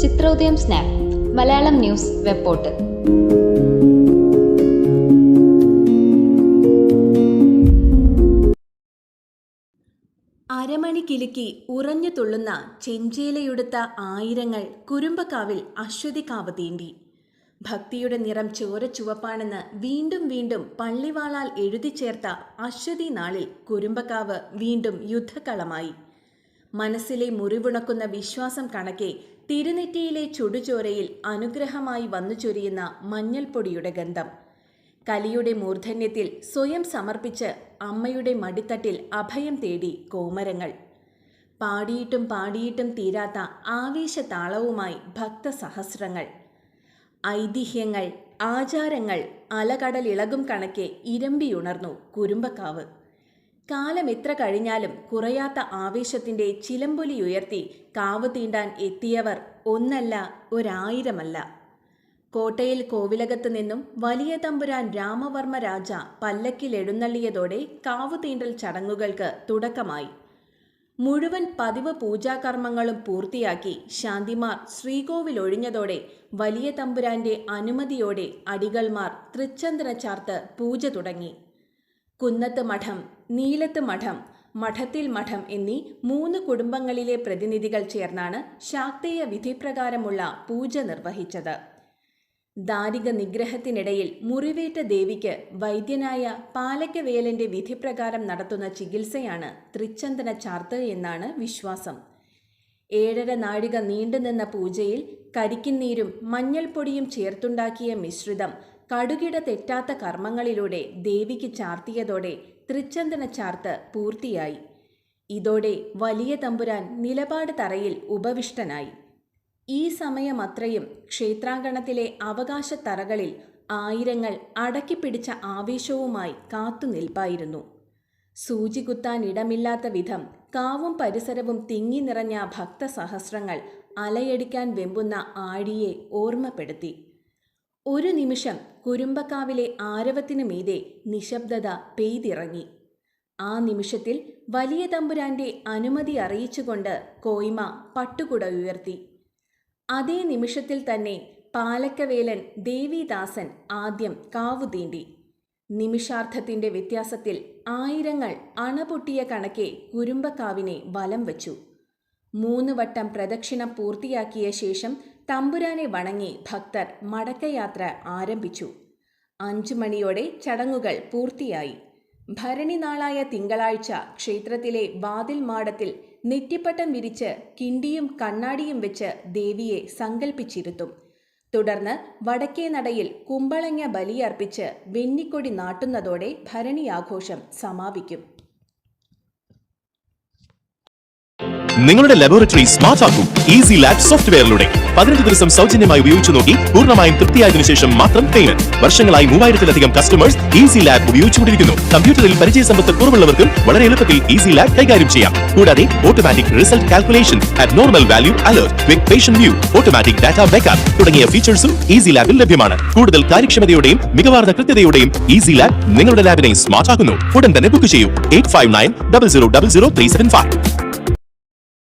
Chithrodayam snap Malayalam news web portal. അരമണി കിലുക്കി ഉറഞ്ഞു തുള്ളുന്ന ചെഞ്ചേലയുടുത്ത ആയിരങ്ങൾ കുരുമ്പക്കാവിൽ അശ്വതികാവ് തീണ്ടി. ഭക്തിയുടെ നിറം ചോരച്ചുവപ്പാണെന്ന് വീണ്ടും വീണ്ടും പള്ളിവാളാൽ എഴുതി ചേർത്ത അശ്വതി നാളിൽ കുരുമ്പക്കാവ് വീണ്ടും യുദ്ധക്കളമായി. മനസ്സിലെ മുറിവുണക്കുന്ന വിശ്വാസം കണക്കെ തിരുനെറ്റിയിലെ ചുടുചോരയിൽ അനുഗ്രഹമായി വന്നു ചൊരിയുന്ന മഞ്ഞൾപ്പൊടിയുടെ ഗന്ധം. കലിയുടെ മൂർധന്യത്തിൽ സ്വയം സമർപ്പിച്ച് അമ്മയുടെ മടിത്തട്ടിൽ അഭയം തേടി കോമരങ്ങൾ. പാടിയിട്ടും പാടിയിട്ടും തീരാത്ത ആവേശതാളവുമായി ഭക്തസഹസ്രങ്ങൾ. ഐതിഹ്യങ്ങൾ, ആചാരങ്ങൾ അലകടലിളകും കണക്കെ ഇരമ്പിയുണർന്നു കുരുമ്പക്കാവ്. കാലം എത്ര കഴിഞ്ഞാലും കുറയാത്ത ആവേശത്തിൻ്റെ ചിലമ്പൊലിയുയർത്തി കാവ് തീണ്ടാൻ എത്തിയവർ ഒന്നല്ല, 1000 കോട്ടയിൽ കോവിലകത്ത് നിന്നും വലിയ തമ്പുരാൻ രാമവർമ്മ രാജ പല്ലക്കിൽ എഴുന്നള്ളിയതോടെ കാവു തീണ്ടൽ ചടങ്ങുകൾക്ക് തുടക്കമായി. മുഴുവൻ പതിവ് പൂജാകർമ്മങ്ങളും പൂർത്തിയാക്കി ശാന്തിമാർ ശ്രീകോവിലൊഴിഞ്ഞതോടെ വലിയ തമ്പുരാന്റെ അനുമതിയോടെ അടികൾമാർ തൃച്ചന്ദന ചാർത്ത് പൂജ തുടങ്ങി. കുന്നത്ത് മഠം, നീലത്ത് മഠം, മഠത്തിൽ മഠം എന്നീ 3 കുടുംബങ്ങളിലെ പ്രതിനിധികൾ ചേർന്നാണ് ശാക്തേയ വിധിപ്രകാരമുള്ള പൂജ നിർവഹിച്ചത്. ദാരിക നിഗ്രഹത്തിനിടയിൽ മുറിവേറ്റ ദേവിക്ക് വൈദ്യനായ പാലക്കവേലന്റെ വിധിപ്രകാരം നടത്തുന്ന ചികിത്സയാണ് തൃച്ചന്ദന ചാർത്ത് എന്നാണ് വിശ്വാസം. 7.5 നാഴിക നീണ്ടുനിന്ന പൂജയിൽ കരിക്കിന്നീരും മഞ്ഞൾപ്പൊടിയും ചേർത്തുണ്ടാക്കിയ മിശ്രിതം കടുകിട തെറ്റാത്ത കർമ്മങ്ങളിലൂടെ ദേവിക്ക് ചാർത്തിയതോടെ തൃച്ചന്ദന ചാർത്ത് പൂർത്തിയായി. ഇതോടെ വലിയ തമ്പുരാൻ നിലപാട് തറയിൽ ഉപവിഷ്ടനായി. ഈ സമയമത്രയും ക്ഷേത്രാങ്കണത്തിലെ അവകാശത്തറകളിൽ ആയിരങ്ങൾ അടക്കിപ്പിടിച്ച ആവേശവുമായി കാത്തുനിൽപ്പായിരുന്നു. സൂചി കുത്താൻ ഇടമില്ലാത്ത വിധം കാവും പരിസരവും തിങ്ങി നിറഞ്ഞ ഭക്തസഹസ്രങ്ങൾ അലയടിക്കാൻ വെമ്പുന്ന ആഴിയെ ഓർമ്മപ്പെടുത്തി. ഒരു നിമിഷം കുരുമ്പക്കാവിലെ ആരവത്തിനു മീതെ നിശബ്ദത പെയ്തിറങ്ങി. ആ നിമിഷത്തിൽ വലിയ തമ്പുരാന്റെ അനുമതി അറിയിച്ചുകൊണ്ട് കോയ്മ പട്ടുകുട ഉയർത്തി. അതേ നിമിഷത്തിൽ തന്നെ പാലക്കവേലൻ ദേവിദാസൻ ആദ്യം കാവു തീണ്ടി. നിമിഷാർദ്ധത്തിന്റെ വ്യത്യാസത്തിൽ ആയിരങ്ങൾ അണപൊട്ടിയ കണക്കെ കുരുമ്പക്കാവിനെ വലം വച്ചു. 3 വട്ടം പ്രദക്ഷിണം പൂർത്തിയാക്കിയ ശേഷം തമ്പുരാനെ വണങ്ങി ഭക്തർ മടക്കയാത്ര ആരംഭിച്ചു. 5 മണിയോടെ ചടങ്ങുകൾ പൂർത്തിയായി. ഭരണി നാളായ തിങ്കളാഴ്ച ക്ഷേത്രത്തിലെ വാതിൽ മാടത്തിൽ നെറ്റിപ്പട്ടം വിരിച്ച് കിണ്ടിയും കണ്ണാടിയും വെച്ച് ദേവിയെ സങ്കൽപ്പിച്ചിരുത്തും. തുടർന്ന് വടക്കേ നടയിൽ കുമ്പളങ്ങ ബലിയർപ്പിച്ച് വെന്നിക്കൊടി നാട്ടുന്നതോടെ ഭരണിയാഘോഷം സമാപിക്കും. നിങ്ങളുടെ ലബോറട്ടറി സ്മാർട്ട് ആക്കൂ ഈസി ലാബ് സോഫ്റ്റ്വെയറിലൂടെ. 15 ദിവസം സൗജന്യമായി ഉപയോഗിച്ചു നോക്കി പൂർണ്ണമായും തൃപ്തിയായതിനു ശേഷം മാത്രം പേയ്മെന്റ്. വർഷങ്ങളായി 3000-ലധികം കസ്റ്റമേഴ്സ് ഈസി ലാബ് ഉപയോഗിച്ചുകൊണ്ടിരിക്കുന്നു. കമ്പ്യൂട്ടറിൽ പരിചയസമ്പത്ത് കുറവുള്ളവർക്കും വളരെ എളുപ്പത്തിൽ ഈസി ലാബ് കൈകാര്യം ചെയ്യാം. കൂടാതെ automatic result calculation, abnormal value alert, quick patient view, automatic data backup തുടങ്ങിയ ഫീച്ചേഴ്സും ഈസി ലാബിൽ ലഭ്യമാണ്. കൂടുതൽ കാര്യക്ഷമതയോടെയും മികവാർന്ന കൃത്യതയോടെയും ഈസി ലാബ് നിങ്ങളുടെ ലാബിനെ സ്മാർട്ട് ആക്കുന്നു. ഉടൻ തന്നെ ബുക്ക് ചെയ്യൂ. 85900375.